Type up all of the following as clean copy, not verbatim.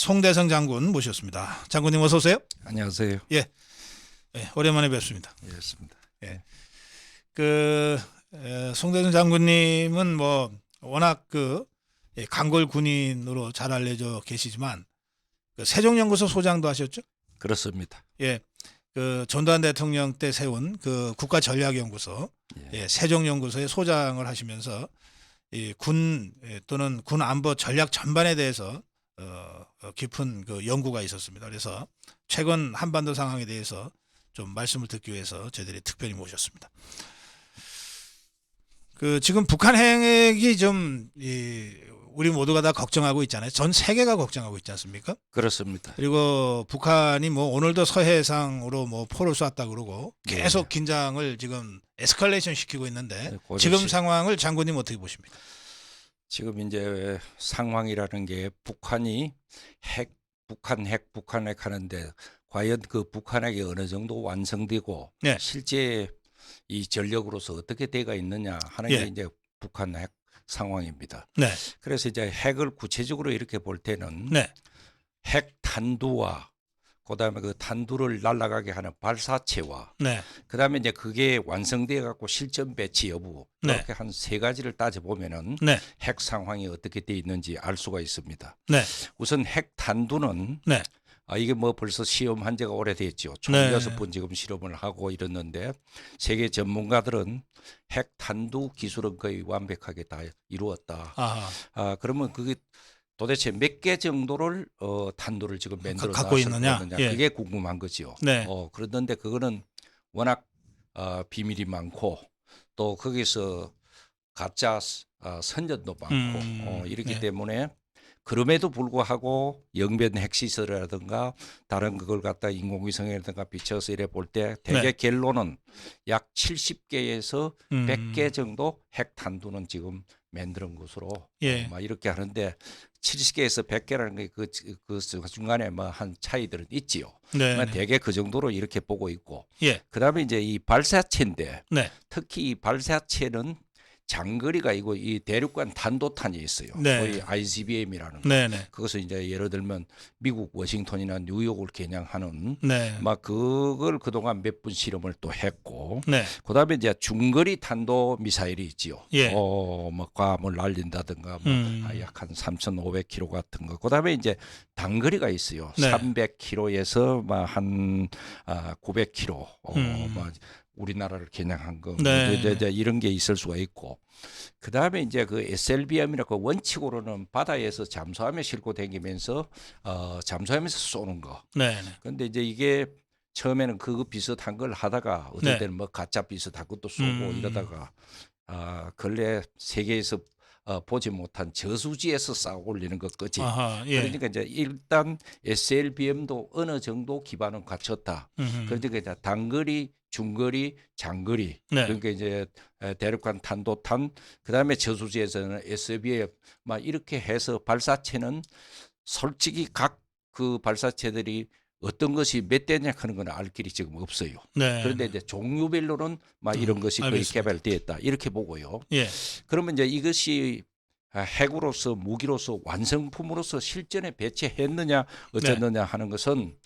송대성 장군 모셨습니다. 장군님 어서 오세요. 안녕하세요. 예, 오랜만에 뵙습니다. 예, 습니다. 예, 그 송대성 장군님은 뭐 워낙 강골 군인으로 잘 알려져 계시지만 세종연구소 소장도 하셨죠? 그렇습니다. 예, 전두환 대통령 때 세운 국가전략연구소, 예. 세종연구소의 소장을 하시면서 군 또는 군 안보 전략 전반에 대해서 깊은 연구가 있었습니다. 그래서 최근 한반도 상황에 대해서 좀 말씀을 듣기 위해서 저희들이 특별히 모셨습니다. 지금 북한 핵이 좀 우리 모두가 다 걱정하고 있잖아요. 전 세계가 걱정하고 있지 않습니까? 그렇습니다. 그리고 북한이 뭐 오늘도 서해상으로 뭐 포를 쐈다 그러고 계속 긴장을 지금 에스컬레이션 시키고 있는데 지금 상황을 장군님 어떻게 보십니까? 지금 이제 상황이라는 게 북한 핵 하는데 과연 그 북한 핵이 어느 정도 완성되고 실제 이 전력으로서 어떻게 돼가 있느냐 하는 게 이제 북한 핵 상황입니다. 그래서 이제 핵을 구체적으로 이렇게 볼 때는 핵 탄두와 그다음에 그 탄두를 날아가게 하는 발사체와 그다음에 이제 그게 완성되어 갖고 실전 배치 여부 이렇게 한 세 가지를 따져 보면은 핵 상황이 어떻게 돼 있는지 알 수가 있습니다. 우선 핵 탄두는 이게 뭐 벌써 시험한 지가 오래됐죠. 총 6번 지금 실험을 하고 이랬는데 세계 전문가들은 핵 탄두 기술은 거의 완벽하게 다 이루었다. 그러면 그게 도대체 몇 개 정도를 탄두를 지금 만들어 갖고 있느냐 그게 궁금한 거죠. 그런데 그거는 워낙 비밀이 많고 또 거기서 가짜 선전도 많고 이렇기 때문에 그럼에도 불구하고 영변 핵시설이라든가 다른 그걸 갖다 인공위성이라든가 비춰서 이래 볼 때 대개 결론은 약 70개에서 100개 정도 핵탄두는 지금 만드는 것으로 막 이렇게 하는데 70개에서 100개라는 게 그 중간에 뭐 한 차이들은 있지요. 대개 그 정도로 이렇게 보고 있고 그다음에 이제 이 발사체인데 특히 이 발사체는 장거리가 이 대륙간 단도탄이 있어요. 소위 ICBM이라는 거. 그것을 이제 예를 들면 미국 워싱턴이나 뉴욕을 겨냥하는 막 그걸 그동안 몇 분 실험을 또 했고 그다음에 이제 중거리 탄도 미사일이 있지요. 뭐 괌을 날린다든가 약 한 3,500km 같은 거. 그다음에 이제 단거리가 있어요. 300km에서 막 한 900km. 뭐 우리나라를 겨냥한 거 이런 게 있을 수가 있고 그다음에 이제 그 SLBM이라고 원칙으로는 바다에서 잠수함에 싣고 다니면서 잠수함에서 쏘는 거. 그런데 이제 이게 처음에는 그거 비슷한 걸 하다가 어떨 때는 뭐 가짜 비슷한 것도 쏘고 이러다가 근래 세계에서 보지 못한 저수지에서 쌓아 올리는 것까지. 그러니까 이제 일단 SLBM도 어느 정도 기반은 갖췄다. 그러니까 이제 단거리, 중거리, 장거리. 그러니까 이제 대륙간 탄도탄, 그다음에 저수지에서는 SLBM 막 이렇게 해서 발사체는 솔직히 각 그 발사체들이 어떤 것이 몇 대냐 하는 건 알 길이 지금 없어요. 그런데 이제 종류별로는 막 이런 것이 거의 개발되었다 이렇게 보고요. 그러면 이제 이것이 핵으로서 무기로서 완성품으로서 실전에 배치했느냐 어쨌느냐 하는 것은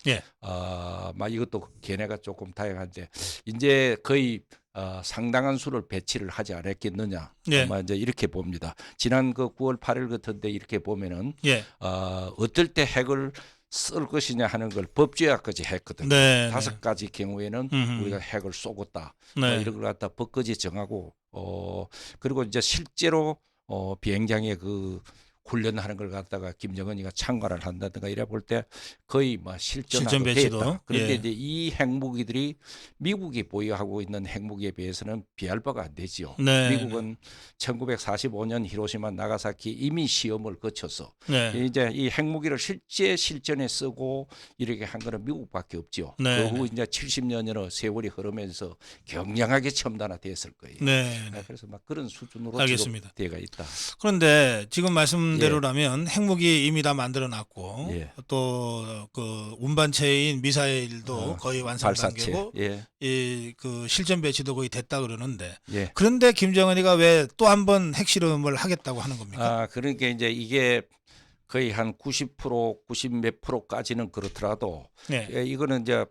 막 이것도 견해가 조금 다양한데 이제 거의 상당한 수를 배치를 하지 않았겠느냐. 아마 이제 이렇게 봅니다. 지난 그 9월 8일 같은데 이렇게 보면은 어떨 때 핵을 쓸 것이냐 하는 걸 법제화까지 했거든요. 5가지 경우에는 우리가 핵을 쏘겠다. 뭐 이런 걸 갖다 법까지 정하고 그리고 이제 실제로 비행장에 그 훈련하는 걸 갖다가 김정은이가 참관을 한다든가 이래 볼 때 거의 뭐 실전 배치도. 그런데 이제 이 핵무기들이 미국이 보유하고 있는 핵무기에 비해서는 비할 바가 안 되지요. 미국은 1945년 히로시마 나가사키 이미 시험을 거쳐서 이제 이 핵무기를 실전에 쓰고 이렇게 한 거는 미국밖에 없지요. 그 후 이제 70년여 세월이 흐르면서 굉장하게 첨단화됐을 거예요. 그래서 막 그런 수준으로 알겠습니다. 지금 되어 있다. 그런데 지금 말씀대로라면 핵무기 이미 다 만들어놨고 또 그 운반체인 미사일도 거의 완성 단계고 그 실전 배치도 거의 됐다 그러는데 그런데 김정은이가 왜 또 한 번 핵실험을 하겠다고 하는 겁니까? 그러니까 이제 이게 거의 한 90%, 90 몇 프로까지는 그렇더라도 네. 이거는 이제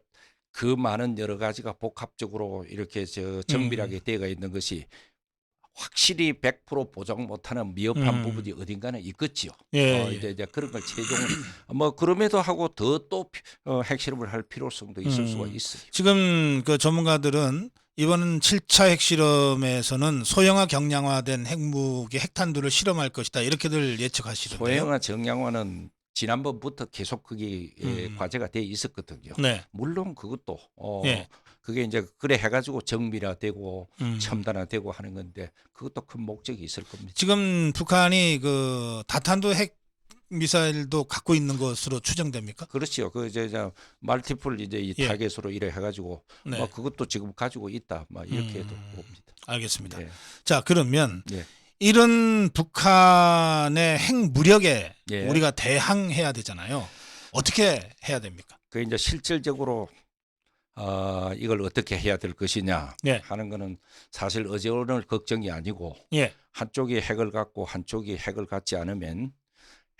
그 많은 여러 가지가 복합적으로 이렇게 정밀하게 되어 있는 것이 확실히 100% 보장 못하는 미흡한 부분이 어딘가는 있겠지요. 예, 예. 이제 그런 걸 최종을 뭐 그럼에도 하고 더 또 핵실험을 할 필요성도 있을 수가 있어요. 지금 그 전문가들은 이번 7차 핵실험에서는 소형화 경량화된 핵무기 핵탄두를 실험할 것이다 이렇게들 예측하시던데요. 소형화 정량화는 지난번부터 계속 그게 과제가 돼 있었거든요. 네. 물론 그것도 예. 그게 이제 그래 해가지고 정밀화되고 음. 첨단화되고 하는 건데 그것도 큰 목적이 있을 겁니다. 지금 북한이 그 다탄두 핵 미사일도 갖고 있는 것으로 추정됩니까? 그렇죠. 그 이제 말티플 이제 이 예. 타겟으로 이래 해가지고 네. 뭐 그것도 지금 가지고 있다. 막 이렇게 해도 봅니다. 알겠습니다. 예. 자, 그러면 예. 이런 북한의 핵 무력에 예. 우리가 대항해야 되잖아요. 어떻게 해야 됩니까? 그 이제 실질적으로 이걸 어떻게 해야 될 것이냐 예. 하는 거는 사실 어제 오늘 걱정이 아니고 예. 한쪽이 핵을 갖고 한쪽이 핵을 갖지 않으면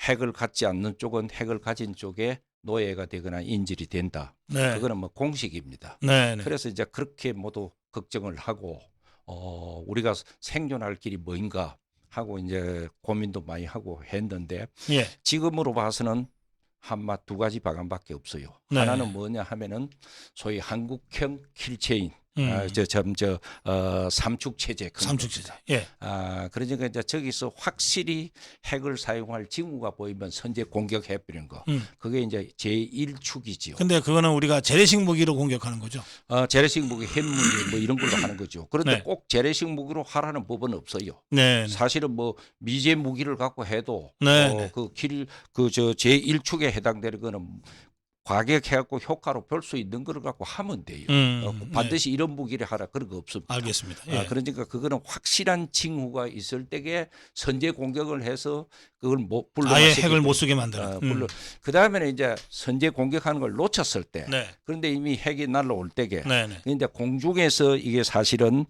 핵을 갖지 않는 쪽은 핵을 가진 쪽에 노예가 되거나 인질이 된다. 네. 그거는 뭐 공식입니다. 네. 네. 그래서 이제 그렇게 모두 걱정을 하고 우리가 생존할 길이 뭐인가 하고 이제 고민도 많이 하고 했는데 예. 지금으로 봐서는 한마 두 가지 방안밖에 없어요. 네. 하나는 뭐냐 하면은 소위 한국형 킬체인, 삼축 체제. 삼축 체제. 예. 그러니까 이제 저기서 확실히 핵을 사용할 징후가 보이면 선제 공격해 버리는 거. 그게 이제 제1축이지요. 근데 그거는 우리가 재래식 무기로 공격하는 거죠. 재래식 무기, 핵무기 뭐 이런 걸로 하는 거죠. 그런데 네. 꼭 재래식 무기로 하라는 법은 없어요. 네. 사실은 뭐 미제 무기를 갖고 해도 네. 제1축에 해당되는 거는 과격해갖고 효과로 볼 수 있는 걸 갖고 하면 돼요. 반드시 이런 무기를 하라 그런 거 없습니다. 알겠습니다. 예. 그러니까 그거는 확실한 징후가 있을 때에 선제 공격을 해서 그걸 아예 핵을 못 쓰게 만드는. 그 다음에는 이제 선제 공격하는 걸 놓쳤을 때, 네. 그런데 이미 핵이 날라올 때에, 네. 근데 공중에서 이게 사실은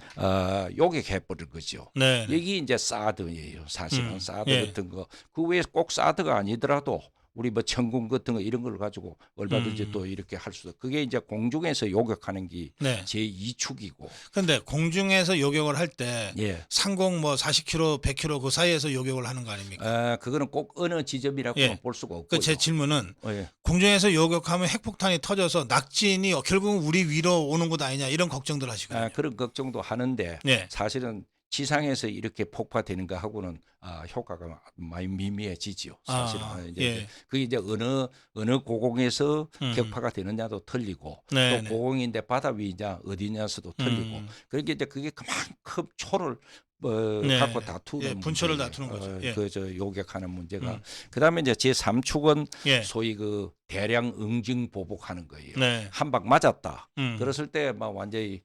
요격해 버릴 거죠. 네. 여기 이제 사드예요. 사실은 사드 예. 같은 거. 그 외에 꼭 사드가 아니더라도 우리 뭐 천궁 같은 거 이런 걸 가지고 얼마든지 또 이렇게 할 수도. 그게 이제 공중에서 요격하는 게 네. 제2축이고. 근데 공중에서 요격을 할 때 예. 상공 뭐 40km, 100km 그 사이에서 요격을 하는 거 아닙니까? 그거는 꼭 어느 지점이라고는 볼 수가 없고요. 제 질문은 예. 공중에서 요격하면 핵폭탄이 터져서 낙진이 결국은 우리 위로 오는 것 아니냐 이런 걱정들 하시거든요. 그런 걱정도 하는데 예. 사실은 지상에서 이렇게 폭파되는 거 하고는 효과가 많이 미미해지지요. 사실은 이제 그게 이제 어느 고공에서 격파가 되느냐도 틀리고 네. 또 고공인데 바다 위냐 어디냐서도 틀리고 그러니까 이제 그게 그만큼 초를 갖고 다투는 분초를 다투는 거죠. 그 요격하는 문제가. 그다음에 이제 제3축은 소위 그 대량 응징 보복하는 거예요. 네. 한 방 맞았다. 그랬을 때 막 완전히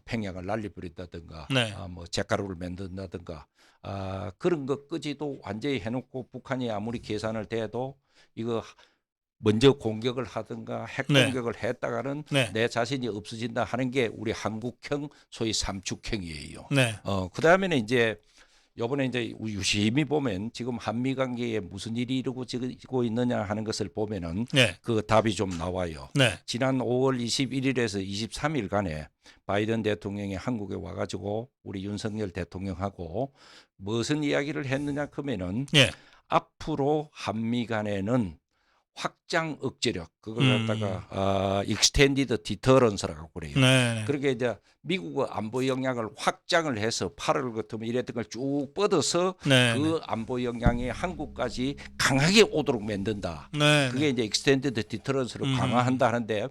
평양을 날려버린다든가 뭐 잿가루를 만든다든가 그런 것까지도 완전히 해놓고 북한이 아무리 계산을 대도 이거 먼저 공격을 하든가 핵 공격을 했다가는 내 자신이 없어진다 하는 게 우리 한국형 소위 삼축형이에요. 그다음에는 이제 요번에 이제 유심히 보면 지금 한미 관계에 무슨 일이 이루어지고 있느냐 하는 것을 보면은 그 답이 좀 나와요. 지난 5월 21일에서 23일간에 바이든 대통령이 한국에 와가지고 우리 윤석열 대통령하고 무슨 이야기를 했느냐 하면은 앞으로 한미 간에는 확장 억제력 그걸 갖다가 익스텐디드 디터런스라고 그래요. 그렇게 이제 미국의 안보 역량을 확장을 해서 8월 같으면 이랬던 걸 쭉 뻗어서 그 안보 역량이 한국까지 강하게 오도록 만든다. 그게 이제 익스텐디드 디터런스를 강화한다 하는데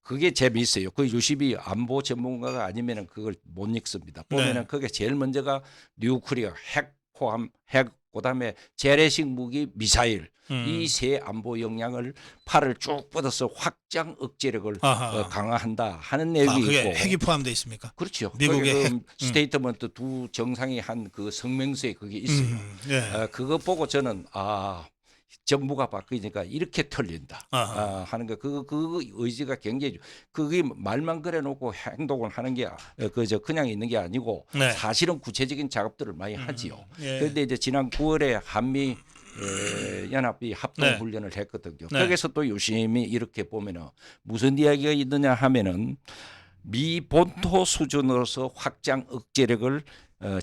그게 재미있어요. 그 유심히 안보 전문가가 아니면은 그걸 못 읽습니다. 보면은 그게 제일 먼저가 뉴클리어 핵 포함 핵 그다음에 재래식 무기 미사일 이 세 안보 역량을 팔을 쭉 뻗어서 확장 억제력을 강화한다 하는 내용이 그게 있고 핵이 포함되어 있습니까? 그렇죠. 미국의 핵 스테이트먼트 두 정상이 한 그 성명서에 그게 있어요. 그거 보고 저는 정부가 바뀌니까 이렇게 털린다 하는 거 그 의지가 굉장히 그게 말만 그래놓고 행동을 하는 게 그냥 있는 게 아니고 사실은 구체적인 작업들을 많이 하지요. 그런데 이제 지난 9월에 한미 연합이 합동 네. 훈련을 했거든요. 네. 거기서 또 유심히 이렇게 보면은 무슨 이야기가 있느냐 하면은 미 본토 수준으로서 확장 억제력을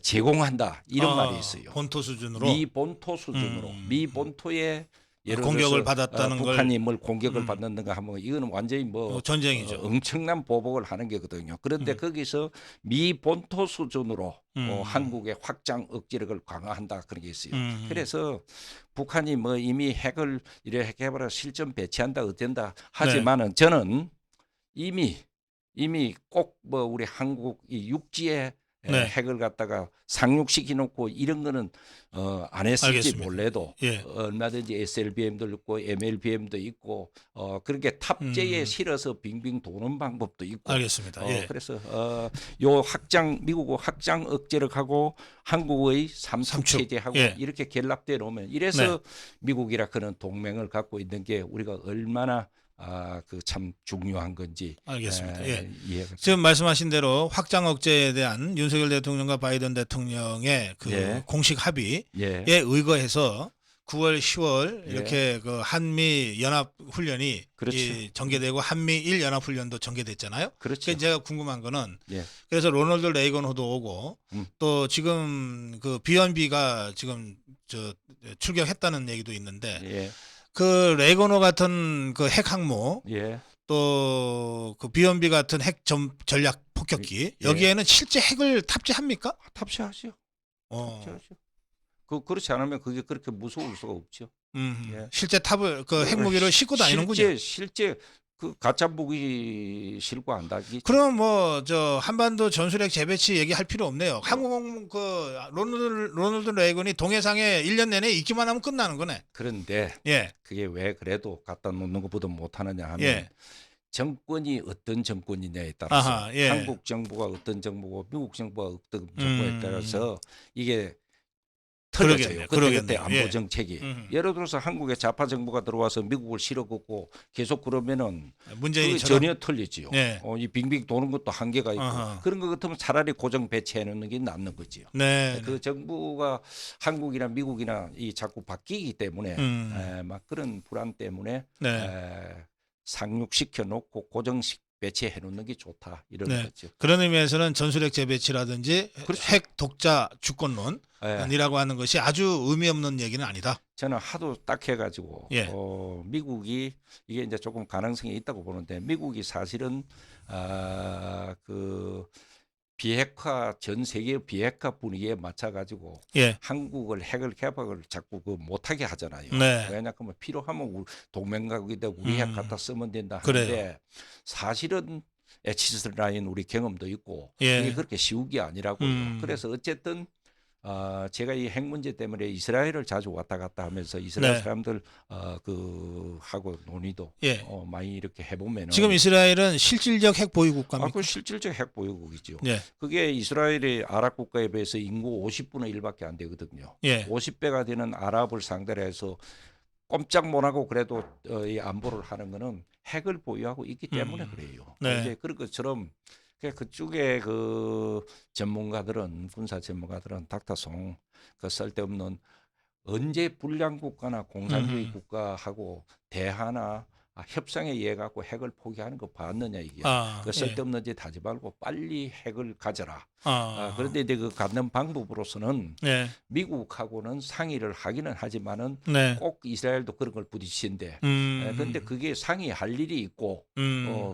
제공한다 이런 말이 있어요. 본토 수준으로 미 본토 수준으로 미 본토에 예를 공격을 들어서 받았다는 북한이 걸 뭘 공격을 받는가 하면 이거는 완전히 뭐 전쟁이죠. 엄청난 보복을 하는 게거든요. 그런데 거기서 미 본토 수준으로 한국의 확장 억제력을 강화한다 그런 게 있어요. 그래서 북한이 뭐 이미 핵을 이렇게 해봐라 실전 배치한다 어쩐다 하지만은 저는 이미 꼭 뭐 우리 한국 이 육지에 네. 핵을 갖다가 상륙시켜 놓고 이런 거는 안 했을지 알겠습니다. 몰라도 예. 얼마든지 SLBM도 있고 MLBM도 있고 그렇게 탑재에 실어서 빙빙 도는 방법도 있고 알겠습니다. 예. 그래서 요 확장 미국의 확장 억제력하고 한국의 삼축 체제하고 예. 이렇게 결합돼 놓으면 이래서 미국이라 그런 동맹을 갖고 있는 게 우리가 얼마나 그 참 중요한 건지 알겠습니다. 예. 이해가 지금 말씀하신 대로 확장 억제에 대한 윤석열 대통령과 바이든 대통령의 그 예. 공식 합의에 예. 의거해서 9월, 10월 예. 이렇게 그 한미 연합 훈련이 그렇죠. 전개되고 한미일 연합 훈련도 전개됐잖아요. 그렇죠. 그래서 제가 궁금한 거는 예. 그래서 로널드 레이건 호도 오고 또 지금 그 비언비가 지금 출격했다는 얘기도 있는데 예. 그 레이건호 같은 그 핵 항모 예. 또 그 비언비 같은 핵 전략 폭격기 예. 여기에는 실제 핵을 탑재합니까? 탑재하죠. 어. 탑재하죠. 그렇지 않으면 그게 그렇게 무서울 수가 없죠. 예. 실제 탑을 그 핵무기를 싣고 다니는군요. 실제 그 가짜 무기 싣고 한다기. 그럼 뭐 저 한반도 전술핵 재배치 얘기할 필요 없네요. 한국 그 로널드 레이건이 동해상에 1년 내내 있기만 하면 끝나는 거네. 그런데 예. 그게 왜 그래도 갖다 놓는 것보다 못하느냐 하면 예. 정권이 어떤 정권이냐에 따라서 아하, 예. 한국 정부가 어떤 정부고 미국 정부가 어떤 정부에 따라서 이게 틀어져요. 그때 안보 예. 정책이 예를 들어서 한국에 좌파 정부가 들어와서 미국을 실어갖고 계속 그러면은 문재인이 전혀 틀리지요. 네. 이 빙빙 도는 것도 한계가 있고 아하. 그런 것 같으면 차라리 고정 배치해 놓는 게 낫는 거지요. 네. 그 정부가 한국이나 미국이나 이 자꾸 바뀌기 때문에 막 그런 불안 때문에 네. 상륙시켜 놓고 고정식 배치해 놓는 게 좋다 이런 네. 거죠. 그런 의미에서는 전술핵 재배치라든지 그렇죠. 핵 독자 주권론이라고 하는 것이 아주 의미 없는 얘기는 아니다. 저는 하도 딱 해가지고 예. 미국이 이게 이제 조금 가능성이 있다고 보는데 미국이 사실은 그 비핵화 전 세계 비핵화 분위기에 맞춰가지고 예. 한국을 핵을 개발을 자꾸 그 못하게 하잖아요. 네. 왜냐하면 필요하면 동맹국인데 우리 핵 갖다 쓰면 된다 그래요. 하는데 사실은 에치스 라인 우리 경험도 있고 예. 이게 그렇게 쉬운 게 아니라고요. 그래서 어쨌든 제가 이 핵 문제 때문에 이스라엘을 자주 왔다 갔다 하면서 이스라엘 네. 사람들 그 하고 논의도 예. 많이 이렇게 해보면 지금 이스라엘은 실질적 핵 보유 국가입니까? 그 실질적 핵 보유국이죠. 예. 그게 이스라엘이 아랍 국가에 비해서 인구 50분의 1밖에 안 되거든요. 예. 50배가 되는 아랍을 상대로 해서 꼼짝 못하고 그래도 이 안보를 하는 거는 핵을 보유하고 있기 때문에 그래요. 네. 이제 그런 것처럼 그쪽에 그 전문가들은 군사 전문가들은 닥터송 그 쓸데없는 언제 불량 국가나 공산주의 국가하고 대화나 협상에 의해 갖고 핵을 포기하는 거 봤느냐 이게. 그 쓸데없는 짓 하지 말고 빨리 핵을 가져라. 그런데 이제 그 갖는 방법으로서는 네. 미국하고는 상의를 하기는 하지만은 네. 꼭 이스라엘도 그런 걸 부딪히는데 그런데 그게 상의할 일이 있고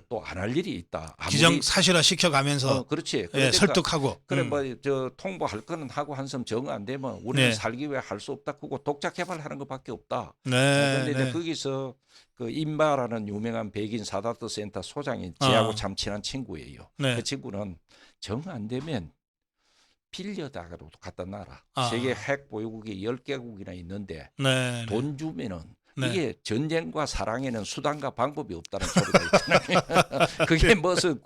또 안 할 일이 있다. 기정사실화 시켜가면서 그렇지. 그러니까, 설득하고 그래 뭐 저 통보할 거는 하고 한섬 정 안 되면 우리는 네. 살기 위해 할 수 없다. 그거 독자 개발하는 것밖에 없다. 네. 그런데 네. 이제 거기서 그 임바라는 유명한 백인 사다트 센터 소장이 제하고 참 친한 친구예요. 네. 그 친구는 정 안 되면 빌려다가도 갖다 놔라. 아. 세계 핵 보유국이 10개국이나 있는데 네. 돈 주면은 네. 이게 전쟁과 사랑에는 수단과 방법이 없다는 소리가 있잖아요. 그게 무슨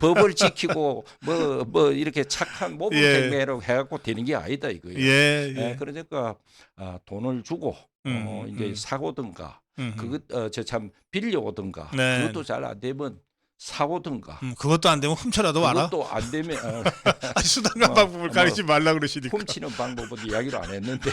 법을 지키고 뭐 이렇게 착한 모범생매로 해갖고 되는 게 아니다 이거예요. 예. 그러니까 돈을 주고 이제 사고든가 그것 저 참 빌려오든가 네. 그것도 잘 안 되면 사오든가. 그것도 안 되면 훔쳐라도 와라. 그것도 안 되면 수단과 방법을 가리지 말라 그러시니까. 훔치는 방법은 이야기를 안 했는데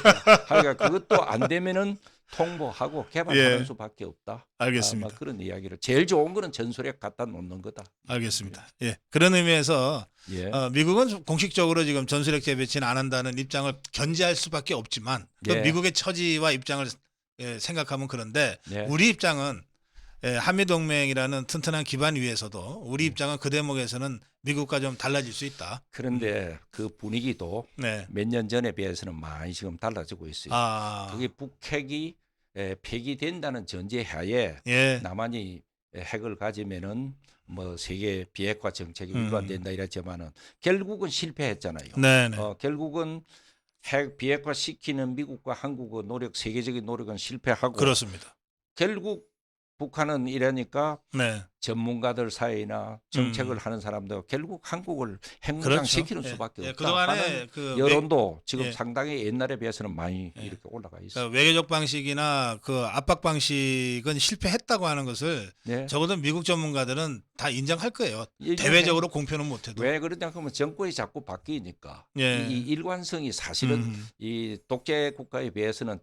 하여간 그것도 안 되면은 통보하고 개발하는 예. 수밖에 없다. 알겠습니다. 그런 이야기를 제일 좋은 거는 전술핵 갖다 놓는 거다. 알겠습니다. 예. 그런 의미에서 예. 미국은 공식적으로 지금 전술핵 재배치는 안 한다는 입장을 견지할 수밖에 없지만 또 예. 미국의 처지와 입장을 생각하면 그런데 예. 우리 입장은 한미 동맹이라는 튼튼한 기반 위에서도 우리 입장은 그 대목에서는 미국과 좀 달라질 수 있다. 그런데 그 분위기도 네. 몇 년 전에 비해서는 많이 지금 달라지고 있어요. 그게 북핵이 폐기된다는 전제하에 예. 남한이 핵을 가지면은 뭐 세계 비핵화 정책이 위반된다 이랬지만은 결국은 실패했잖아요. 네네. 결국은 핵 비핵화 시키는 미국과 한국의 노력, 세계적인 노력은 실패하고 그렇습니다. 결국 북한은 이러니까 네. 전문가들 사이나 정책을 하는 사람들 결국 한국을 핵무장 그렇죠. 시키는 수밖에 없다 그동안에 하는 그 여론도 지금 예. 상당히 옛날에 비해서는 많이 이렇게 올라가 있어요. 그러니까 외교적 방식이나 그 압박 방식은 실패했다고 하는 것을 네. 적어도 미국 전문가들은 다 인정할 거예요. 인정해. 대외적으로 공표는 못해도. 왜 그러냐 하면 정권이 자꾸 바뀌니까 예. 이 일관성이 사실은 이 독재 국가에 비해서는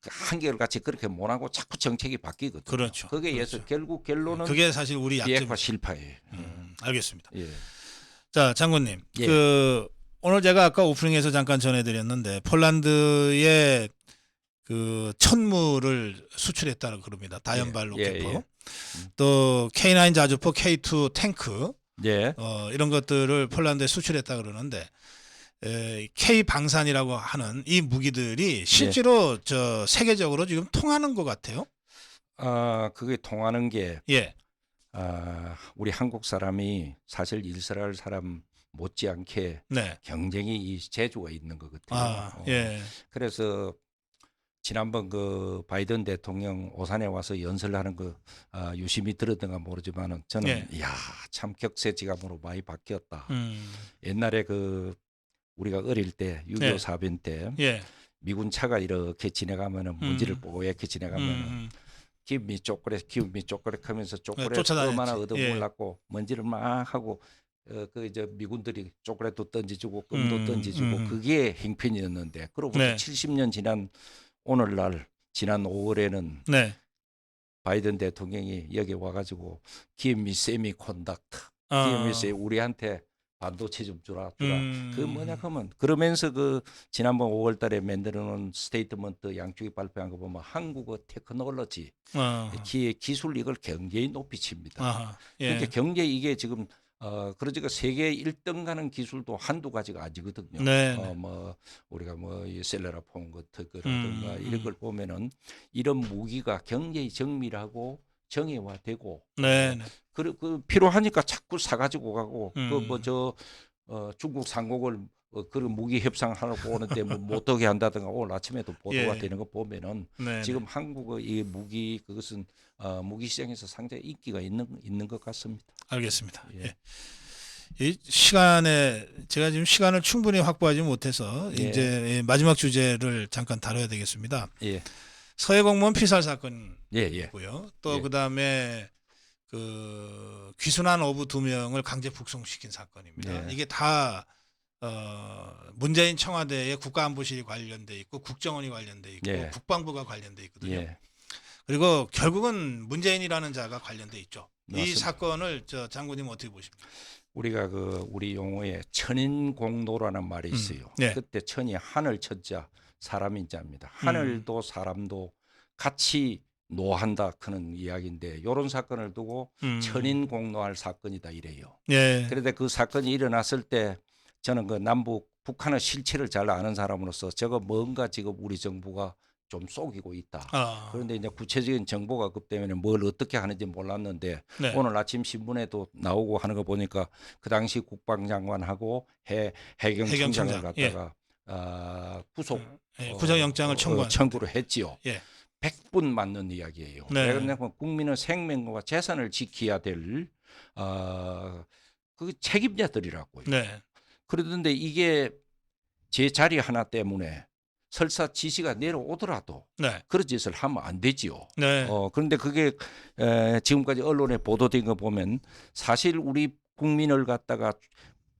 한결같이 그렇게 못하고 자꾸 정책이 바뀌거든요. 그렇죠. 거기에 의해서 결국 결론은 그게 사실 우리 비핵화 약점. 실패예요. 알겠습니다. 예. 자, 장군님. 예. 오늘 제가 아까 오프닝에서 잠깐 전해드렸는데 폴란드에 그 천무를 수출했다고 그럽니다. 다연발 로켓포. 예. 또 K9 자주포, K2 탱크. 예. 이런 것들을 폴란드에 수출했다 그러는데 K 방산이라고 하는 이 무기들이 실제로 저 세계적으로 지금 통하는 것 같아요. 그게 통하는 게 예. 우리 한국 사람이 사실 이스라엘 사람 못지않게 네. 경쟁이 이 재주가 있는 것 같아요. 예. 그래서 지난번 그 바이든 대통령 오산에 와서 연설을 하는 거 유심히 들었던가 모르지만은 저는 이야 참 격세지감으로 많이 바뀌었다. 옛날에 그 우리가 어릴 때 6.25 사변 때 미군 차가 이렇게 지나가면은 문지를 뽀얗게 지나가면은 기운이 쪼그렉 하면서 쪼그렉 얼마나 얻어먹으려고 먼지를 막 하고 그 이제 미군들이 쪼그렛도 던지주고 끔도 던지주고 그게 행편이었는데 그로부터 70년 지난 오늘날 지난 5월에는 바이든 대통령이 여기 와가지고 기미 세미콘덕터 기미 우리한테 반도체 좀 주라. 그 뭐냐 하면 그러면서 그 지난번 5월달에 만들어놓은 스테이트먼트 양쪽이 발표한 거 보면 한국어 테크놀로지 기술 이걸 굉장히 높이 칩니다. 그러니까 굉장히 이게 지금 그러니까 세계 1등 가는 기술도 한두 가지가 아니거든요. 뭐 우리가 뭐 이 셀레라폰 같은 거라든가 이런 걸 보면은 이런 무기가 굉장히 정밀하고 정예화되고 그 필요하니까 자꾸 사가지고 가고 그 뭐 저 중국 상공을 그런 무기 협상하려고 오는데 뭐 어떻게 한다든가 오늘 아침에도 보도가 되는 거 보면은 지금 한국의 이 무기 그것은 무기 시장에서 상당히 인기가 있는 것 같습니다. 알겠습니다. 이 시간에 제가 지금 시간을 충분히 확보하지 못해서 이제 마지막 주제를 잠깐 다뤄야 되겠습니다. 서해 공무원 피살 사건이고요. 또 그다음에 그 귀순한 어부 2명을 강제 북송시킨 사건입니다. 이게 다 문재인 청와대의 국가안보실이 관련돼 있고 국정원이 관련돼 있고 국방부가 관련돼 있거든요. 그리고 결국은 문재인이라는 자가 관련돼 있죠. 맞습니다. 이 사건을 장군님 어떻게 보십니까? 우리가 그 우리 용어에 천인공노라는 말이 있어요. 그때 천이 하늘 천자 사람인 자입니다. 하늘도 사람도 같이 노한다 그런 이야기인데 이런 사건을 두고 천인공노할 사건이다 이래요. 그런데 그 사건이 일어났을 때 저는 그 남북 북한의 실체를 잘 아는 사람으로서 저거 뭔가 지금 우리 정부가 좀 속이고 있다. 그런데 이제 구체적인 정보가 없기 때문에 뭘 어떻게 하는지 몰랐는데 오늘 아침 신문에도 나오고 하는 거 보니까 그 당시 국방장관하고 해경청장을 갖다가 구속영장을 청구를 했지요. 100분 맞는 이야기예요. 왜냐하면 국민의 생명과 재산을 지켜야 될 그 책임자들이라고요. 그러던데 이게 제 자리 하나 때문에 설사 지시가 내려오더라도 네. 그런 짓을 하면 안 되지요. 네. 그런데 그게 지금까지 언론에 보도된 거 보면 사실 우리 국민을 갖다가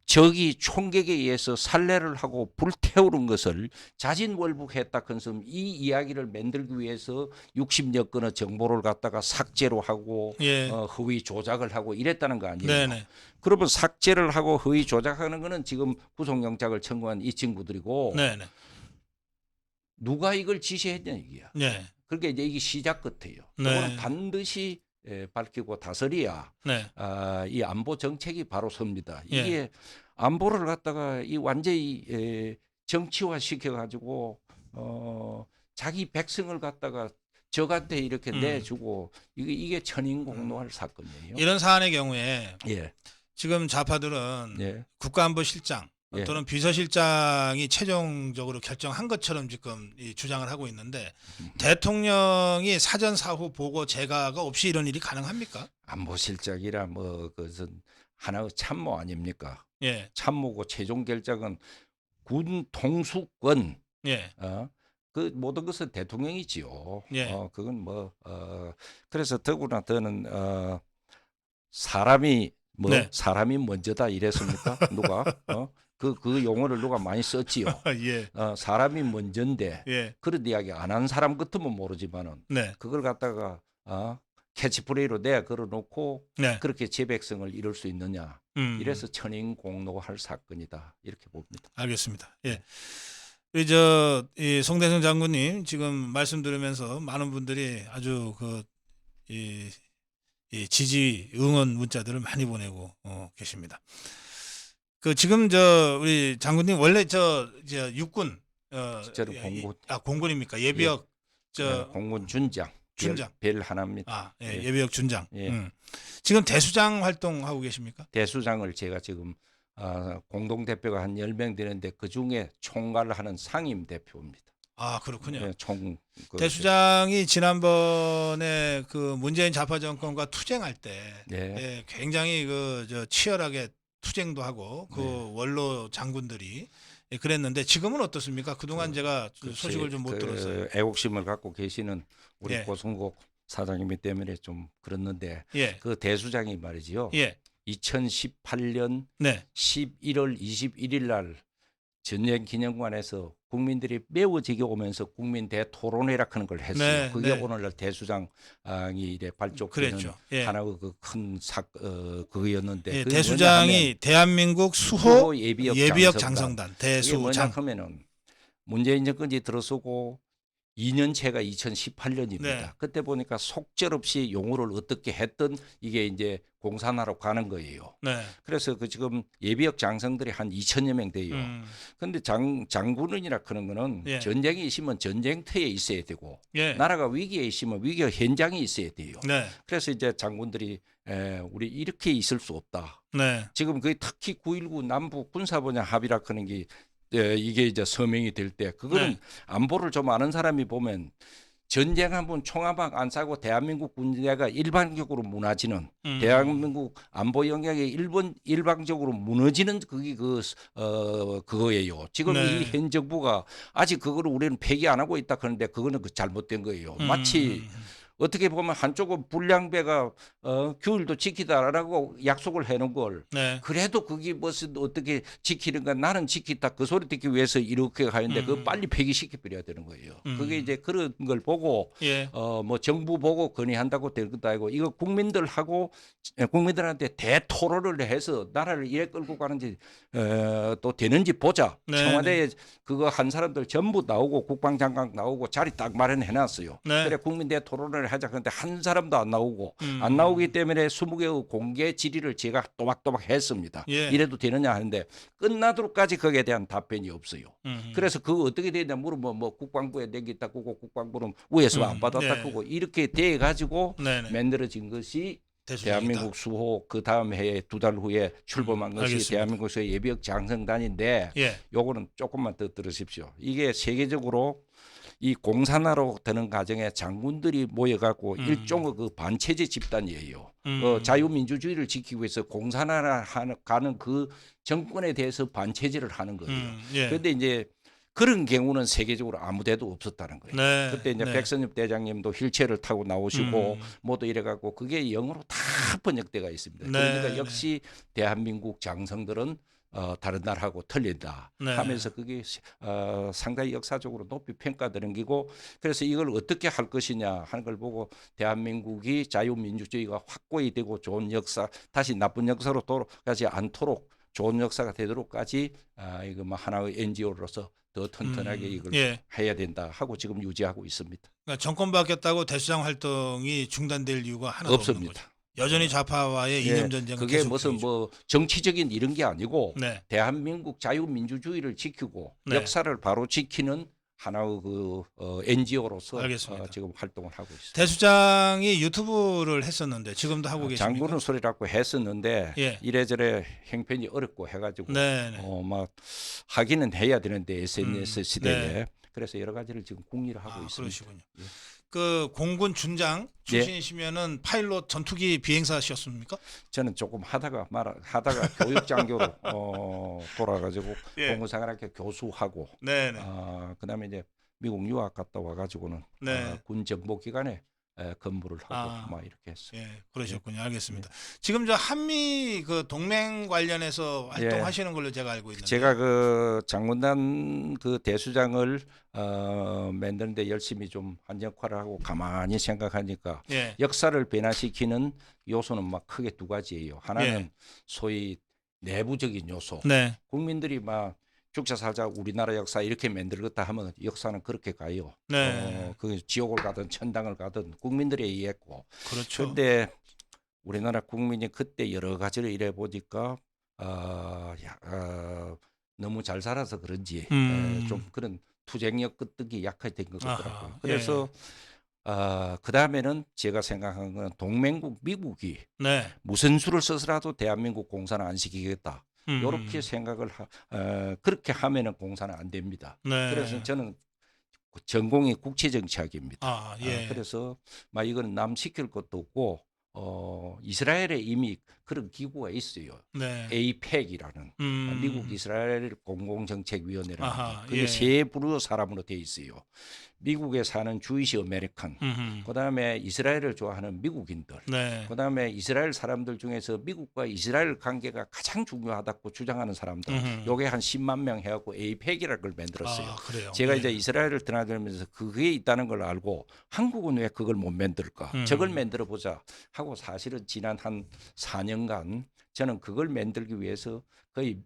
적이 총격에 의해서 살해를 하고 불태우는 것을 자진월북했다 컨섬 이 이야기를 만들기 위해서 60여 건의 정보를 갖다가 삭제로 하고 예. 허위 조작을 하고 이랬다는 거 아니에요. 네네. 그러면 삭제를 하고 허위 조작하는 거는 지금 구속영장을 청구한 이 친구들이고 네네. 누가 이걸 지시했냐 이게야. 네. 그러니까 이제 이게 시작 같아요. 네. 이거는 반드시 밝히고 다스려야 네. 이 안보 정책이 바로 섭니다. 예. 이게 안보를 갖다가 이 완전히 정치화 시켜가지고 자기 백성을 갖다가 적한테 이렇게 내주고 이게 천인공노할 사건이에요. 이런 사안의 경우에 예. 지금 좌파들은 예. 국가안보실장 예. 또는 비서실장이 최종적으로 결정한 것처럼 지금 이 주장을 하고 있는데 대통령이 사전 사후 보고 재가가 없이 이런 일이 가능합니까? 안보실장이라 뭐 그것은 하나의 참모 아닙니까? 예. 참모고 최종 결정은 군 통수권. 예. 그 모든 것은 대통령이지요. 예. 그건 뭐 그래서 더구나 더는 사람이 뭐 네. 사람이 먼저다 이랬습니까? 누가 그 용어를 누가 많이 썼지요. 예. 사람이 먼저인데 예. 그런 이야기 안 한 사람 같으면 모르지만은 네. 그걸 갖다가 캐치프레이로 내가 걸어놓고 네. 그렇게 재백성을 이룰 수 있느냐. 이래서 천인공노할 사건이다 이렇게 봅니다. 알겠습니다. 예. 이 송대성 장군님 지금 말씀 들으면서 많은 분들이 아주 이 지지 응원 문자들을 많이 보내고 계십니다. 지금 우리 장군님 원래 육군 저는 공군. 공군입니까? 예비역 공군 준장. 별 하나입니다. 예. 예비역 준장. 예. 지금 대수장 활동하고 계십니까? 대수장을 제가 지금 공동 대표가 한 10명 되는데 그 중에 총괄을 하는 상임 대표입니다. 아, 그렇군요. 네, 대수장이 지난번에 문재인 좌파 정권과 투쟁할 때 네. 굉장히 치열하게 투쟁도 하고 원로 장군들이 그랬는데 지금은 어떻습니까? 그동안 제가 소식을 좀 못 들었어요. 애국심을 갖고 계시는 우리 예. 고승국 사장님이 때문에 좀 그랬는데 예. 그 대수장이 말이지요. 예. 2018년 네. 11월 21일 날 전쟁기념관에서 국민들이 매우 지겨 오면서 국민 대토론회라 하는 걸 했어요. 네, 그게 네. 오늘날 대수장이 이래 발족되는 그랬죠. 예. 하나의 큰 그거였는데 예, 그게 대수장이 대한민국 수호 예비역 장성단 이게 대수장. 뭐냐 하면은 문재인 정권이 들어서고 2년째가 2018년입니다. 네. 그때 보니까 속절없이 용어를 어떻게 했던 이게 이제 공산화로 가는 거예요. 네. 그래서 지금 예비역 장성들이 한 2천여 명 돼요. 그런데 장군이라 그런 거는 예. 전쟁이 있으면 전쟁터에 있어야 되고 예. 나라가 위기에 있으면 위기 현장에 있어야 돼요. 네. 그래서 이제 장군들이 우리 이렇게 있을 수 없다. 네. 지금 특히 9.19 남북 군사분야 합의라 하는 게 이게 이제 서명이 될 때 그거는 네. 안보를 좀 아는 사람이 보면 전쟁 한번 총합막 안 싸고 대한민국 군대가 일방적으로 무너지는 대한민국 안보 영역에 일방적으로 무너지는 그게 그거예요. 지금 네. 이 현 정부가 아직 그거를 우리는 폐기 안 하고 있다 그러는데 그거는 잘못된 거예요. 마치 어떻게 보면 한쪽은 불량배가 규율도 지키다라고 약속을 해놓은 걸 네. 그래도 그게 무슨 어떻게 지키는가 나는 지키다 그 소리 듣기 위해서 이렇게 가는데 그거 빨리 폐기시켜 버려야 되는 거예요. 그게 이제 그런 걸 보고 예. 뭐 정부 보고 건의한다고 될 것도 아니고 이거 국민들한테 대토론을 해서 나라를 이래 끌고 가는지 또 되는지 보자. 네, 청와대에 그거 한 사람들 전부 나오고 국방장관 나오고 자리 딱 마련해놨어요. 네. 그래 국민 대토론을 하자. 그런데 한 사람도 안 나오고 안 나오기 때문에 20개의 공개 질의를 제가 또박또박 했습니다. 예. 이래도 되느냐 하는데 끝나도록까지 거기에 대한 답변이 없어요. 그래서 그거 어떻게 되냐 물으면 뭐 국방부에 내겠다 그거 국방부는 위에서 안 받았다 네. 그거 이렇게 돼 가지고 네네. 만들어진 것이 대수장이다. 대한민국 수호 그 다음 해에 2달 후에 출범한 것이 알겠습니다. 대한민국 수호 예비역 장성단인데 예. 요거는 조금만 더 들으십시오. 이게 세계적으로 이 공산화로 되는 과정에 장군들이 모여갖고 일종의 그 반체제 집단이에요. 자유민주주의를 지키기 위해서 공산화를 가는 그 정권에 대해서 반체제를 하는 거예요. 예. 그런데 이제 그런 경우는 세계적으로 아무데도 없었다는 거예요. 네. 그때 이제 네. 백선엽 대장님도 휠체어를 타고 나오시고 모두 이래갖고 그게 영어로 다 번역돼가 있습니다. 네. 그러니까 역시 대한민국 장성들은 다른 나라하고 틀린다 네. 하면서 그게 상당히 역사적으로 높이 평가되는 기고, 그래서 이걸 어떻게 할 것이냐 하는 걸 보고 대한민국이 자유민주주의가 확고히 되고 좋은 역사, 다시 나쁜 역사로 돌아가지 않도록 좋은 역사가 되도록까지 이거 뭐 하나의 NGO로서 더 튼튼하게 이걸 예. 해야 된다 하고 지금 유지하고 있습니다. 그러니까 정권 바뀌었다고 대수장 활동이 중단될 이유가 하나도 없는 없습니다. 거죠. 여전히 좌파와의 예, 이념 전쟁은 그게 계속 무슨 중이죠. 뭐 정치적인 이런 게 아니고 네. 대한민국 자유민주주의를 지키고 네. 역사를 바로 지키는 하나의 그 NGO로서 알겠습니다. 지금 활동을 하고 있습니다. 대수장이 유튜브를 했었는데 지금도 하고 계십니까? 장군은 소리라고 했었는데 예. 이래저래 형편이 어렵고 해가지고 네. 막 하기는 해야 되는데 SNS 시대에 네. 그래서 여러 가지를 지금 궁리를 하고 있습니다. 그러시군요. 예. 그 공군 준장 출신이시면은 파일럿 전투기 비행사셨습니까? 저는 조금 하다가 교육장교로 돌아가지고 예. 공군사관학교 교수하고 네네. 그다음에 이제 미국 유학 갔다 와가지고는 네. 군 정보기관에 근무를 하고 막 이렇게 했어요. 예, 그러셨군요. 알겠습니다. 지금 저 한미 그 동맹 관련해서 활동하시는 걸로 제가 알고 있는데. 제가 그 장군단 그 대수장을 만드는데 열심히 좀 한 역할을 하고 가만히 생각하니까 예. 역사를 변화시키는 요소는 막 크게 두 가지예요. 하나는 예. 소위 내부적인 요소. 네. 국민들이 막 죽자 살자 우리나라 역사 이렇게 만들겠다 하면 역사는 그렇게 가요. 네. 그 지옥을 가든 천당을 가든 국민들이 이해했고. 그렇죠. 그런데 우리나라 국민이 그때 여러 가지를 이래 보니까 너무 잘 살아서 그런지 좀 그런 투쟁력 끄떡이 약해진 것 같더라고요. 그래서 그 다음에는 제가 생각한 건 동맹국 미국이 네. 무슨 수를 써서라도 대한민국 공산을 안 시키겠다. 이렇게 생각을 그렇게 하면은 공산은 안 됩니다. 네. 그래서 저는 전공이 국제정치학입니다. 예. 그래서 막 이건 남 시킬 것도 없고 이스라엘에 이미 그런 기구가 있어요. 네. AIPAC이라는 미국 이스라엘 공공정책위원회라는 게. 그게 예. 세 부류 사람으로 돼 있어요. 미국에 사는 주이시 아메리칸, 그다음에 이스라엘을 좋아하는 미국인들, 네. 그다음에 이스라엘 사람들 중에서 미국과 이스라엘 관계가 가장 중요하다고 주장하는 사람들, 요게 한 10만 명 해갖고 AIPAC이라는 걸 만들었어요. 그래요. 제가 예. 이제 이스라엘을 떠나면서 그게 있다는 걸 알고 한국은 왜 그걸 못 만들까? 저걸 만들어 보자 하고 사실은 지난 한 4년간 저는 그걸 만들기 위해서 거의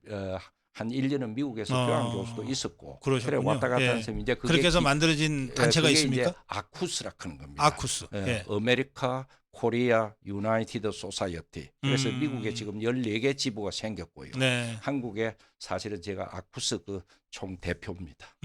한 1년은 미국에서 교환 교수도 있었고 그러셨군요. 그래 왔다 갔다 예. 하는 셈 이제 그렇게 해서 만들어진 단체가 그게 있습니까? 이제 아쿠스라 하는 겁니다. 아쿠스. 예. 아메리카 코리아 유나이티드 소사이어티. 그래서 미국에 지금 14개 지부가 생겼고요. 네. 한국에 사실은 제가 아쿠스 그 총 대표입니다.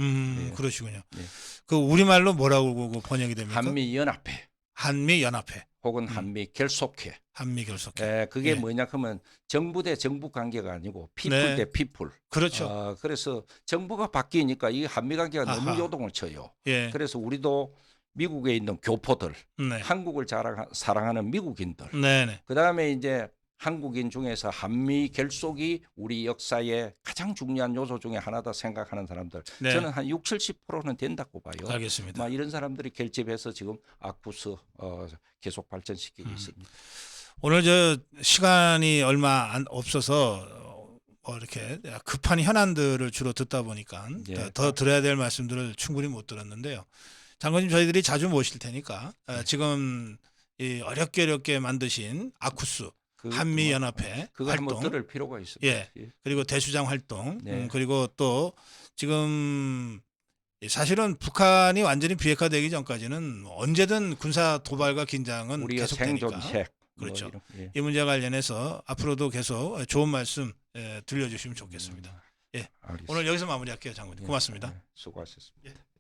그러시군요. 네. 그 우리말로 뭐라고 번역이 됩니까? 한미연합회 한미연합회. 혹은 한미결속회. 한미결속회. 그게 예. 뭐냐 하면 정부 대 정부 관계가 아니고 피플 네. 대 피플. 그렇죠. 그래서 정부가 바뀌니까 이 한미 관계가 아하. 너무 요동을 쳐요. 예. 그래서 우리도 미국에 있는 교포들, 네. 한국을 사랑하는 미국인들, 네네. 그다음에 이제 한국인 중에서 한미 결속이 우리 역사의 가장 중요한 요소 중에 하나다 생각하는 사람들, 네. 저는 한 60~70%는 된다고 봐요. 알겠습니다. 이런 사람들이 결집해서 지금 아쿠스 계속 발전시키고 있습니다. 오늘 저 시간이 얼마 없어서 이렇게 급한 현안들을 주로 듣다 보니까 예. 더 들어야 될 말씀들을 충분히 못 들었는데요. 장관님 저희들이 자주 모실 테니까 지금 이 어렵게 만드신 아쿠스 한미연합회 그거 활동, 한번 들을 필요가 있습니다. 예, 그리고 대수장 활동, 네. 그리고 또 지금 사실은 북한이 완전히 비핵화되기 전까지는 언제든 군사 도발과 긴장은 우리가 계속되니까. 생존책. 그렇죠. 예. 이 문제 관련해서 앞으로도 계속 좋은 말씀 들려주시면 좋겠습니다. 예. 알겠습니다. 오늘 여기서 마무리할게요, 장군님. 고맙습니다. 수고하셨습니다.